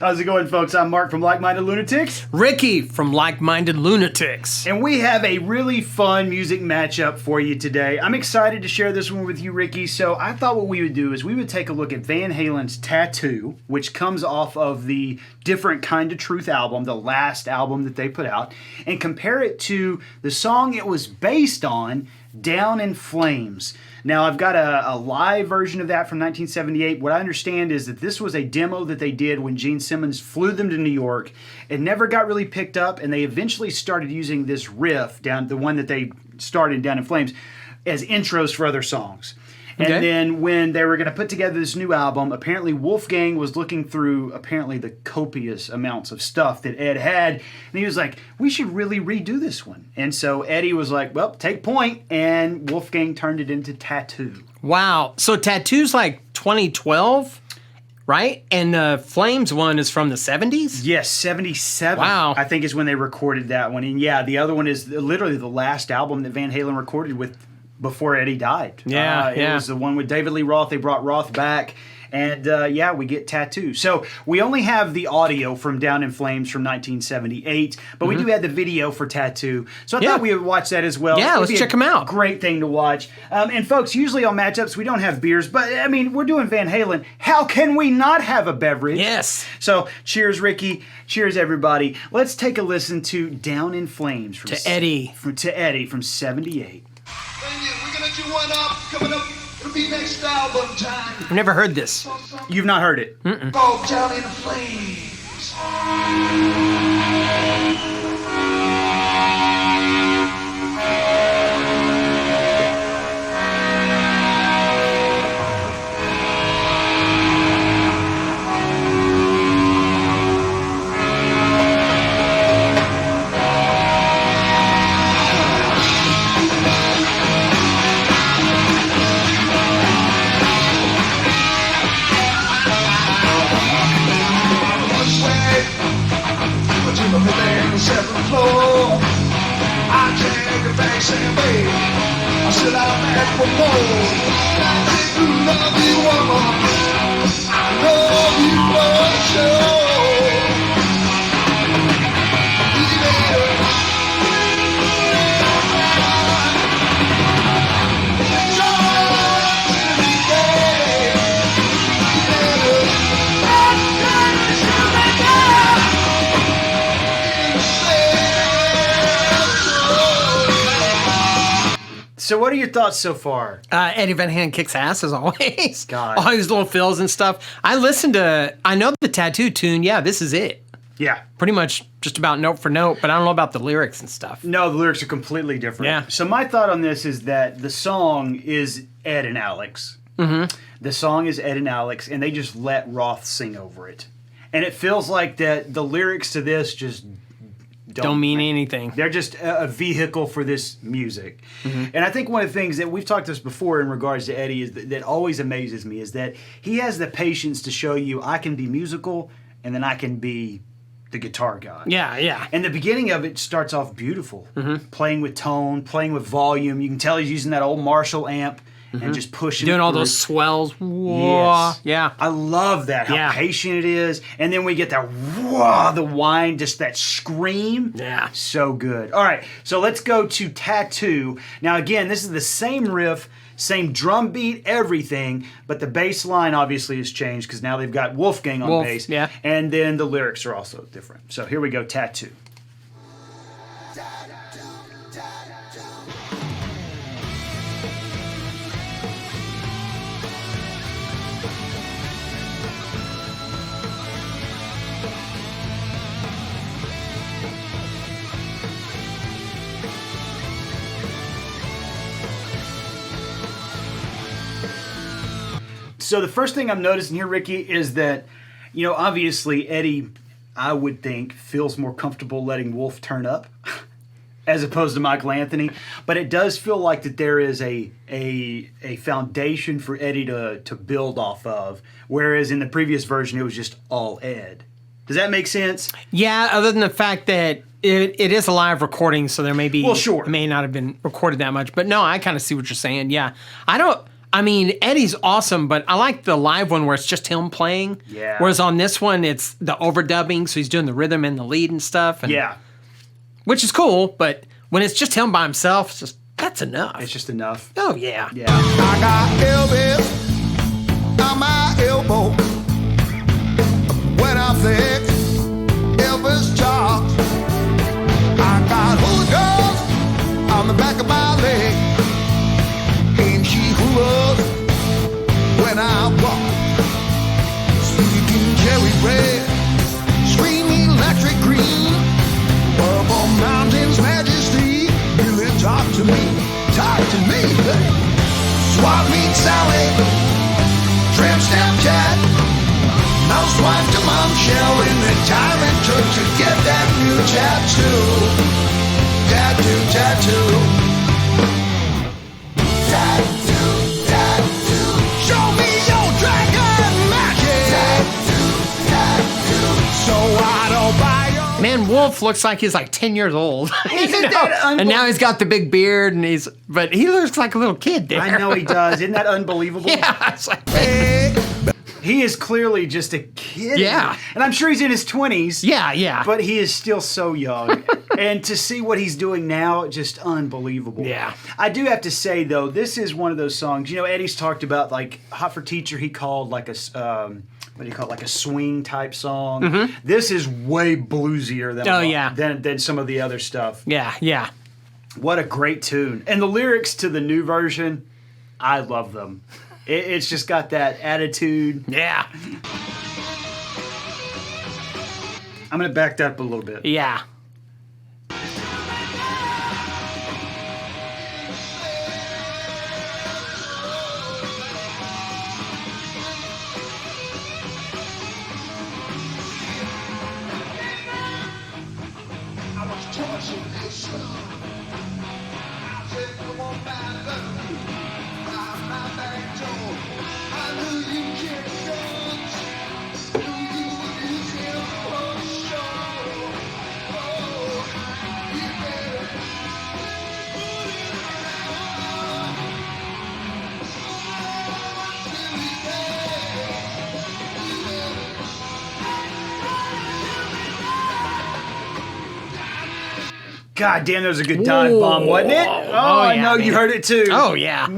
How's it going, folks? I'm Mark from Like Minded Lunatics. Ricky from Like Minded Lunatics. And we have a really fun music matchup for you today. I'm excited to share this one with you, Ricky. So I thought what we would do is we would take a look at Van Halen's Tattoo, which comes off of the Different Kind of Truth album, the last album that they put out, and compare it to the song it was based on, Down in Flames. Now, I've got a live version of that from 1978. What I understand is that this was a demo that they did when Gene Simmons flew them to New York. It never got really picked up, and they eventually started using this riff, the one that they started Down in Flames, as intros for other songs. And then when they were going to put together this new album, apparently Wolfgang was looking through the copious amounts of stuff that Ed had, and he was like, we should really redo this one. And so Eddie was like, well, take point, and Wolfgang turned it into Tattoo. Wow. So Tattoo's like 2012, right? And the Flames one is from the 70s? Yes, 77. Wow. I think is when they recorded that one. And yeah, the other one is literally the last album that Van Halen recorded with before Eddie died. It was the one with David Lee Roth. They brought Roth back. And we get Tattoo. So we only have the audio from Down in Flames from 1978, but we do have the video for Tattoo. So I thought we would watch that as well. Yeah, let's check them out. Great thing to watch. And folks, usually on matchups we don't have beers, but I mean we're doing Van Halen. How can we not have a beverage? Yes. So cheers, Ricky. Cheers, everybody. Let's take a listen to Down in Flames from Eddie from 78. We're gonna do one up coming up. It'll be next album time. I've never heard this. You've not heard it? Called Down in Flames. Seventh floor, I take a back saying, babe, I said I'm back for more. I do love you, woman. I love you for sure. So what are your thoughts so far? Eddie Van Halen kicks ass as always. God. All these little fills and stuff. I know the Tattoo tune. Yeah, this is it. Yeah. Pretty much just about note for note, but I don't know about the lyrics and stuff. No, the lyrics are completely different. Yeah. So my thought on this is that the song is Ed and Alex. Mm-hmm. The song is Ed and Alex, and they just let Roth sing over it. And it feels like that the lyrics to this just don't mean anything. They're just a vehicle for this music. Mm-hmm. And I think one of the things that we've talked this before in regards to Eddie is that always amazes me is that he has the patience to show you I can be musical and then I can be the guitar guy. Yeah, yeah. And the beginning of it starts off beautiful. Mm-hmm. Playing with tone, playing with volume. You can tell he's using that old Marshall amp. And just pushing doing it all through. those swells. Whoa. Yes. Yeah. I love that, how patient it is. And then we get that whoa, the whine, just that scream. Yeah. So good. All right, so let's go to Tattoo. Now, again, this is the same riff, same drum beat, everything, but the bass line obviously has changed because now they've got Wolfgang on bass. Yeah. And then the lyrics are also different. So here we go, Tattoo. So the first thing I'm noticing here, Ricky, is that, obviously Eddie, I would think, feels more comfortable letting Wolf turn up as opposed to Michael Anthony. But it does feel like that there is a foundation for Eddie to build off of, whereas in the previous version, it was just all Ed. Does that make sense? Yeah, other than the fact that it is a live recording, so there may be... Well, sure. It may not have been recorded that much. But no, I kind of see what you're saying, yeah. I I mean, Eddie's awesome, but I like the live one where it's just him playing. Yeah. Whereas on this one, it's the overdubbing, so he's doing the rhythm and the lead and stuff. And, Yeah. Which is cool, but when it's just him by himself, it's just, that's enough. It's just enough. Oh, yeah. Yeah. I got Elvis on my elbow. When I think Elvis talks, I got holy girls on the back of my leg. Ain't she who was when I walk? Speaking cherry red, screaming electric green. Purple mountains majesty, really talk to me, Swap meet Sally, tramp stamp cat, mouse wife to mom shell in the time it took to get that new tattoo. Show me your dragon magic. So I don't buy your. Man, Wolf looks like he's like 10 years old. Isn't that And now he's got the big beard, and but he looks like a little kid there. I know he does. Isn't that unbelievable? Yeah, it's like, He is clearly just a kid. Yeah. And I'm sure he's in his 20s. yeah. But he is still so young. And to see what he's doing now, just unbelievable. Yeah. I do have to say, though, this is one of those songs. You know, Eddie's talked about, like, Hot for Teacher, he called, like, what do you call it, like a swing type song. Mm-hmm. This is way bluesier than some of the other stuff. Yeah. What a great tune. And the lyrics to the new version, I love them. It's just got that attitude. Yeah. I'm going to back that up a little bit. Yeah. I was tortured. I said, come on, man, let me ride my back door. I knew you kicked guns. Knew you would use him for sure. Oh, you better put it on. Till we God damn, that was a good dive bomb, wasn't it? Oh, I yeah, know you man. heard it too. Oh, yeah.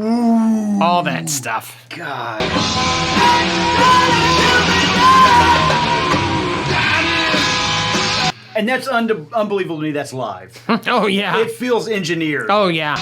All that stuff. God. And that's unbelievable to me. That's live. Oh, yeah. It feels engineered. Oh, yeah.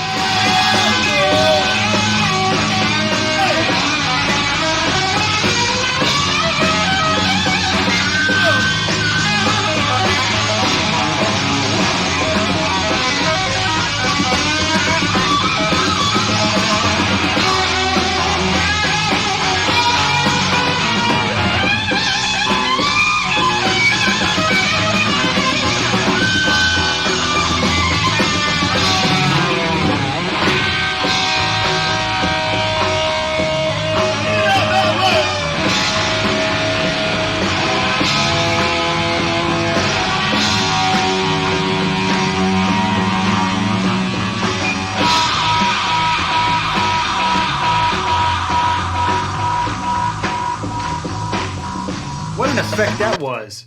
What an effect that was.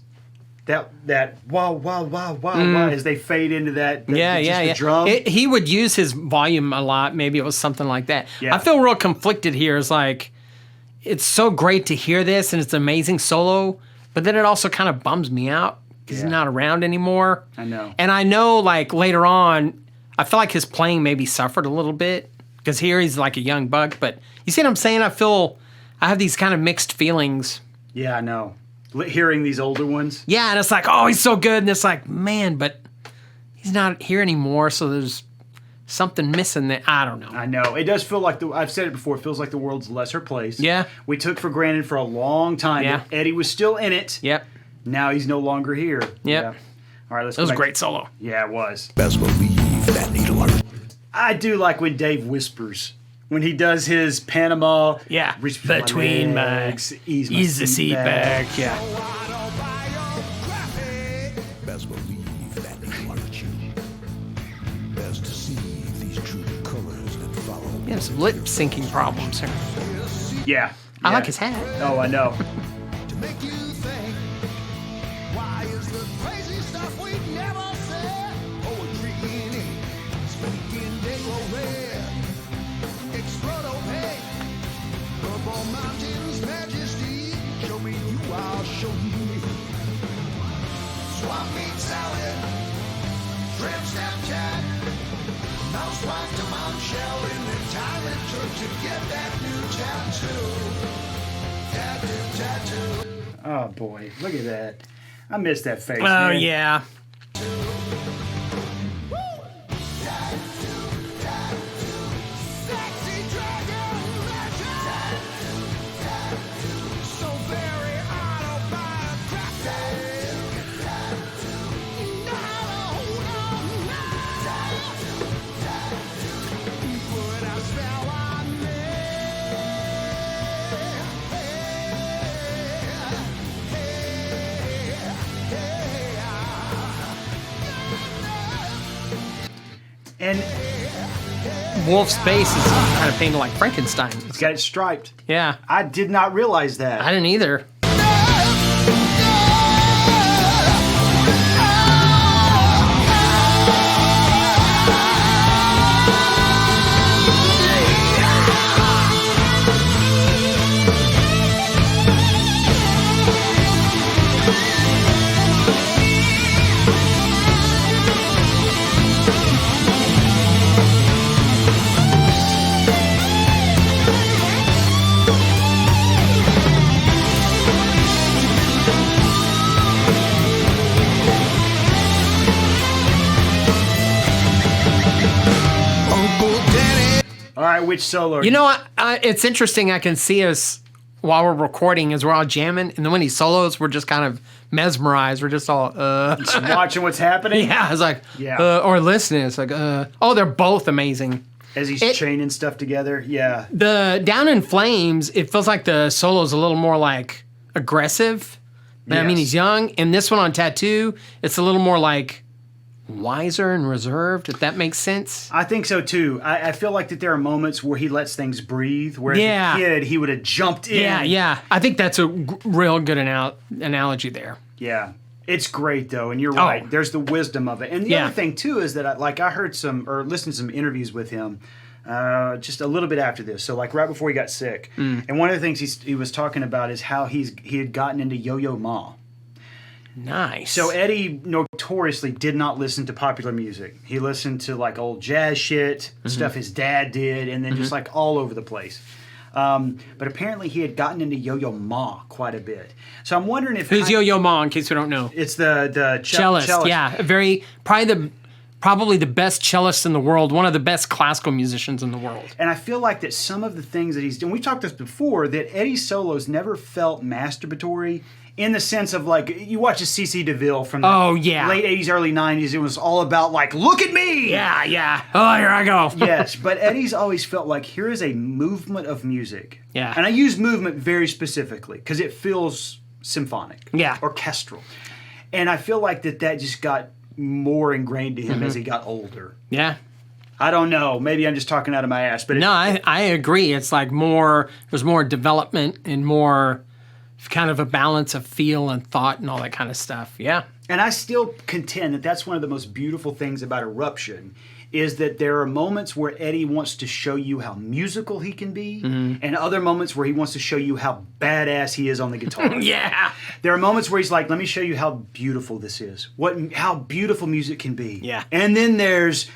That wow as they fade into that. The drum. He would use his volume a lot. Maybe it was something like that. Yeah. I feel real conflicted here. It's like, it's so great to hear this, and it's an amazing solo, but then it also kind of bums me out because he's not around anymore. I know. And I know, like, later on, I feel like his playing maybe suffered a little bit because here he's like a young buck. But you see what I'm saying? I have these kind of mixed feelings. Yeah, I know. Hearing these older ones. Yeah, and it's like, oh, he's so good. And it's like, man, but he's not here anymore, so there's something missing there. I don't know. I know. It does feel like, I've said it before, it feels like the world's a lesser place. Yeah. We took for granted for a long time that Eddie was still in it. Yep. Now he's no longer here. Yep. Yeah. All right, let's That go was a back. great solo. Yeah, it was. Best believe that needle hurt. I do like when Dave whispers. When he does his Panama. Yeah. Reach Between my legs, ease the seat back. Yeah. Best believe that needle hurt you. Best to see these true colors that follow. Yeah, has some lip syncing problems here. Yeah. I yeah. like his hat. Oh, I know. To make you think, why is the crazy stuff we never said? Poetry in ink, speaking negro red, explode opaque, purple mountains majesty. Show me you, I'll show you me. Swamp meat salad, shrimp Snapchat, mouse wine to mount shell in the time it took to get that new tattoo. Oh, boy. Look at that. I miss that face, Oh, man. yeah. Sexy dragon legend. So very autobiographic. Put a spell on me. And Wolf's face is kind of painted like Frankenstein. it's got it striped. Yeah. I did not realize that. I didn't either. All right, which solo? You know what? It's interesting. I can see us while we're recording as we're all jamming, and then when he solos, we're just kind of mesmerized. We're just all, Just watching what's happening yeah. It's like, Yeah. or listening. It's like, oh, they're both amazing. as he's chaining stuff together. Yeah. The Down in Flames, it feels like the solo's a little more like aggressive. I mean, Yes. he's young. And this one on Tattoo, it's a little more like wiser and reserved, if that makes sense. I think so too. I feel like that there are moments where he lets things breathe. Where Yeah. as a kid, he would have jumped in. Yeah. I think that's a real good analogy there. Yeah. It's great though, and you're right. Oh. There's the wisdom of it. And the Yeah. other thing too is that I heard some or listened to some interviews with him just a little bit after this. So like right before he got sick. And one of the things he was talking about is how he had gotten into Yo-Yo Ma. Nice. So Eddie notoriously did not listen to popular music. He listened to like old jazz shit, stuff his dad did, and then just like all over the place. But apparently he had gotten into Yo-Yo Ma quite a bit. So I'm wondering if Who's Yo-Yo Ma, in case we don't know? It's the Cellist. Yeah, probably the best cellist in the world, one of the best classical musicians in the world. And I feel like that some of the things that he's done, we talked this before, that Eddie's solos never felt masturbatory in the sense of like, you watch a C.C. DeVille from the late 80s, early 90s, it was all about like, look at me! Yeah. Oh, here I go. Yes, but Eddie's always felt like here is a movement of music. Yeah. And I use movement very specifically because it feels symphonic. Yeah. Orchestral. And I feel like that just got more ingrained to him as he got older. Yeah. I don't know. Maybe I'm just talking out of my ass, but No, I agree. It's like there's more development and more kind of a balance of feel and thought and all that kind of stuff. Yeah. And I still contend that that's one of the most beautiful things about Eruption is that there are moments where Eddie wants to show you how musical he can be and other moments where he wants to show you how badass he is on the guitar. Yeah. There are moments where he's like, let me show you how beautiful this is. How beautiful music can be. Yeah. And then there's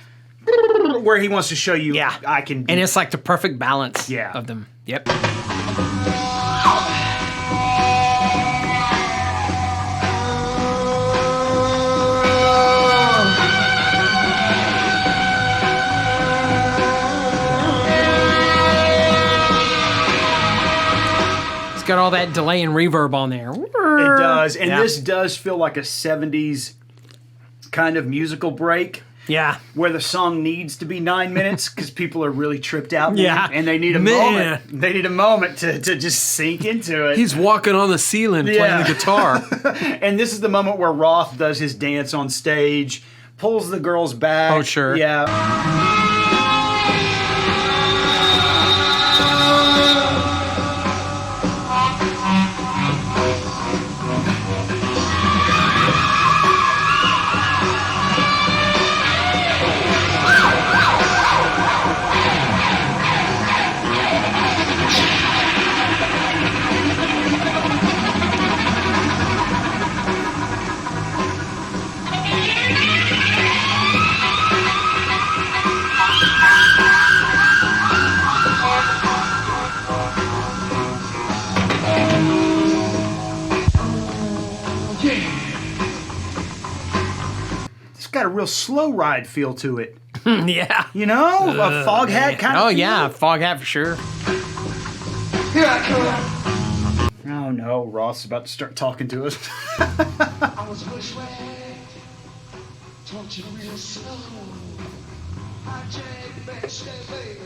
where he wants to show you I can be. And it's like the perfect balance Yeah. of them. Yep. It's got all that delay and reverb on there. It does. And Yeah. this does feel like a 70s kind of musical break. Yeah. Where the song needs to be 9 minutes because people are really tripped out. Yeah. And they need a Man. moment. They need a moment to just sink into it. He's walking on the ceiling playing Yeah. the guitar. And this is the moment where Roth does his dance on stage, pulls the girls back. Oh, sure. Yeah. got a real slow ride feel to it. Yeah. You know, a fog hat kind of. Oh yeah, fog hat for sure. Here I come. Oh no, Ross is about to start talking to us. I was bushwhacked, tortured real slow. I jagged back, stay baby.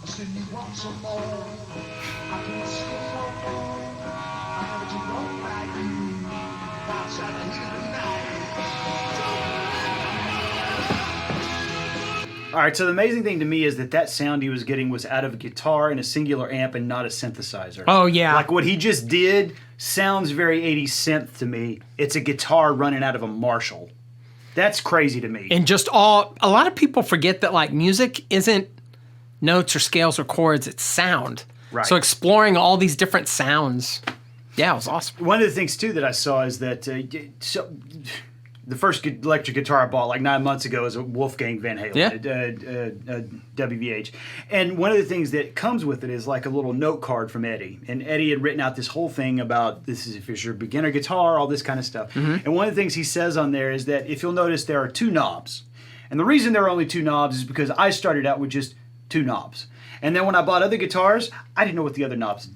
I said you want some more. I can't see no more. I heard you don't like you. Outside the heat of the night. All right, so the amazing thing to me is that sound he was getting was out of a guitar and a singular amp and not a synthesizer. Oh yeah. Like what he just did sounds very 80s synth to me. It's a guitar running out of a Marshall. That's crazy to me. And just a lot of people forget that like music isn't notes or scales or chords, it's sound. Right. So exploring all these different sounds. Yeah, it was awesome. One of the things too that I saw is that the first electric guitar I bought like 9 months ago is a Wolfgang Van Halen, WVH. And one of the things that comes with it is like a little note card from Eddie. And Eddie had written out this whole thing about this is if it's your beginner guitar, all this kind of stuff. Mm-hmm. And one of the things he says on there is that if you'll notice there are 2 knobs. And the reason there are only 2 knobs is because I started out with just 2 knobs. And then when I bought other guitars, I didn't know what the other knobs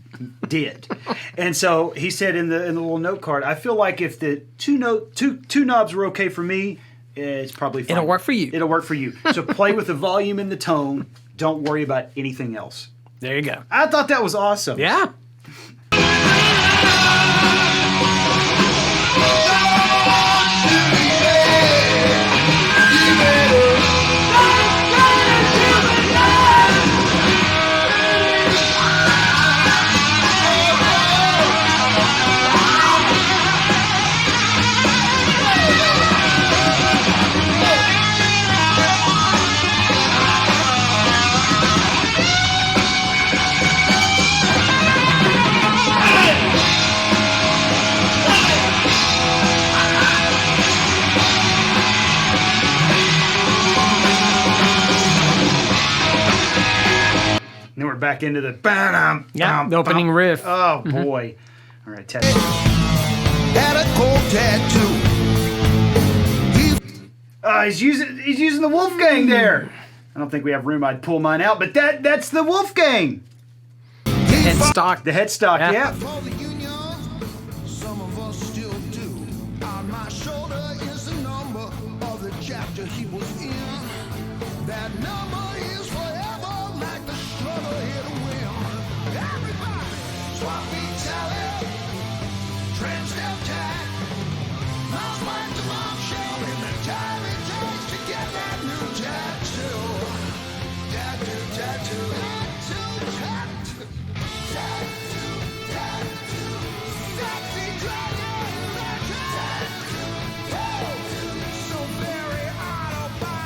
did. And so he said in the little note card, I feel like if the two knobs were okay for me, it's probably fine. It'll work for you. It'll work for you. So play with the volume and the tone. Don't worry about anything else. There you go. I thought that was awesome. Yeah. Then we're back into the The opening riff. Oh boy. All right, Ted. Had a cold tattoo. He's using the Wolfgang there. I don't think we have room. I'd pull mine out, but that's the Wolfgang. Headstock. The headstock, Yeah. yeah. For the union, some of us still do. On my shoulder is the number of the chapter he was in. That number is forever like the struggle hit a win. Everybody, swap beat tally, tram-step tack. Mouse like the bombshell in the time it takes to get that new tattoo. Tattoo, tattoo, tattoo, tattoo. Tattoo, tattoo. Sexy dragon, tattoo. Oh, so very autobiographic.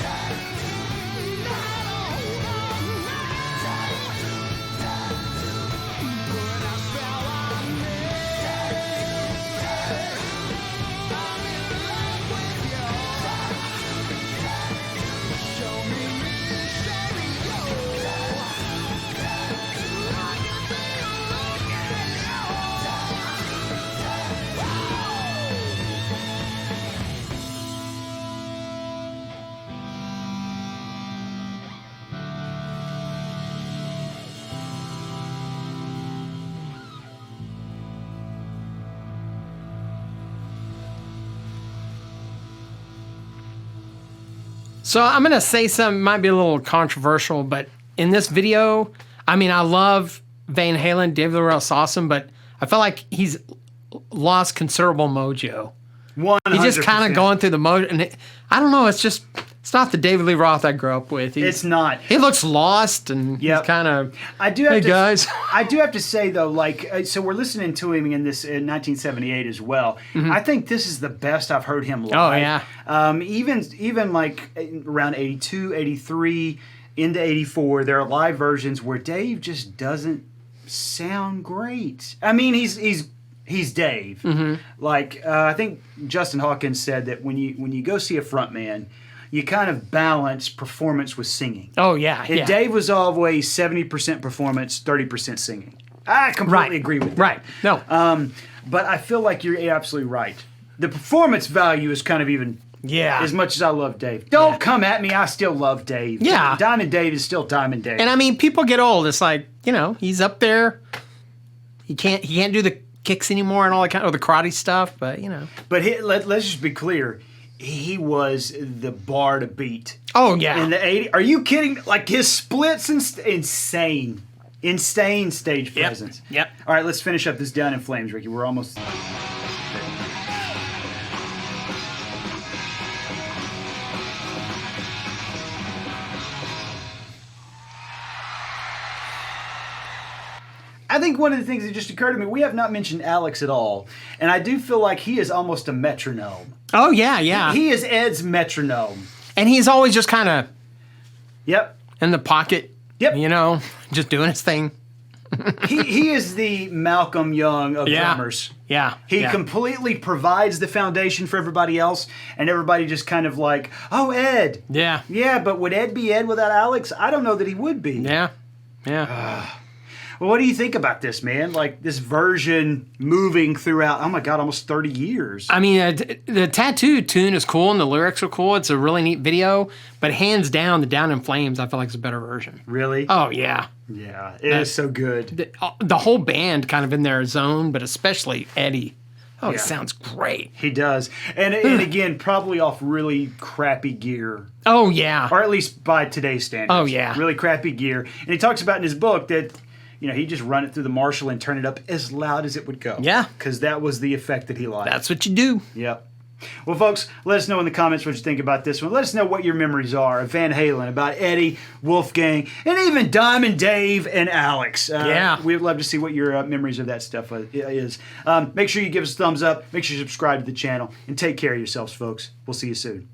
Tattoo. Not a hold on, tattoo, tattoo. Put a spell on me. I'm in love with you. Show me stereo. So I'm going to say something might be a little controversial, but in this video, I mean, I love Van Halen, David Lee Roth's awesome, but I feel like he's lost considerable mojo. 100%. He's just kind of going through the mojo, and I don't know, it's not the David Lee Roth I grew up with. It's not. He looks lost, and Yep. he's kind of, I do have hey to, guys. I do have to say though, like, so we're listening to him in 1978 as well. I think this is the best I've heard him live. Oh, yeah. Even like around 82, 83, into 84, there are live versions where Dave just doesn't sound great. I mean, he's Dave. Like I think Justin Hawkins said that when you go see a frontman, you kind of balance performance with singing. Oh, yeah. And yeah. Dave was always 70% performance, 30% singing. I completely agree with that. Right. No. But I feel like you're absolutely right. The performance value is kind of even. Yeah. As much as I love Dave. Don't come at me. I still love Dave. Yeah. Diamond Dave is still Diamond Dave. And I mean, people get old. It's like, he's up there. He can't do the kicks anymore and all that or the karate stuff, but But let's just be clear. He was the bar to beat. Oh, yeah. In the 80s. Are you kidding? Like his splits insane. Insane stage presence. Yep. All right, let's finish up this Down in Flames, Ricky. We're almost. I think one of the things that just occurred to me, we have not mentioned Alex at all. And I do feel like he is almost a metronome. Oh, yeah, yeah. He is Ed's metronome. And he's always just kind of Yep. in the pocket, Yep. just doing his thing. He is the Malcolm Young of drummers. Yeah. He completely provides the foundation for everybody else, and everybody just kind of like, oh, Ed. Yeah. Yeah, but would Ed be Ed without Alex? I don't know that he would be. Yeah. Yeah. Well, what do you think about this, man? Like this version moving throughout, oh my God, almost 30 years. I mean, the Tattoo tune is cool and the lyrics are cool. It's a really neat video, but hands down, the Down in Flames, I feel like is a better version. Really? Oh, yeah. Yeah, it is so good. The whole band kind of in their zone, but especially Eddie. Oh, Yeah. He sounds great. He does. And again, probably off really crappy gear. Oh, yeah. Or at least by today's standards. Oh, yeah. Really crappy gear. And he talks about in his book that, he'd just run it through the Marshall and turn it up as loud as it would go. Yeah. Because that was the effect that he liked. That's what you do. Yep. Well, folks, let us know in the comments what you think about this one. Let us know what your memories are of Van Halen, about Eddie, Wolfgang, and even Diamond Dave and Alex. Yeah. We'd love to see what your memories of that stuff is. Make sure you give us a thumbs up. Make sure you subscribe to the channel. And take care of yourselves, folks. We'll see you soon.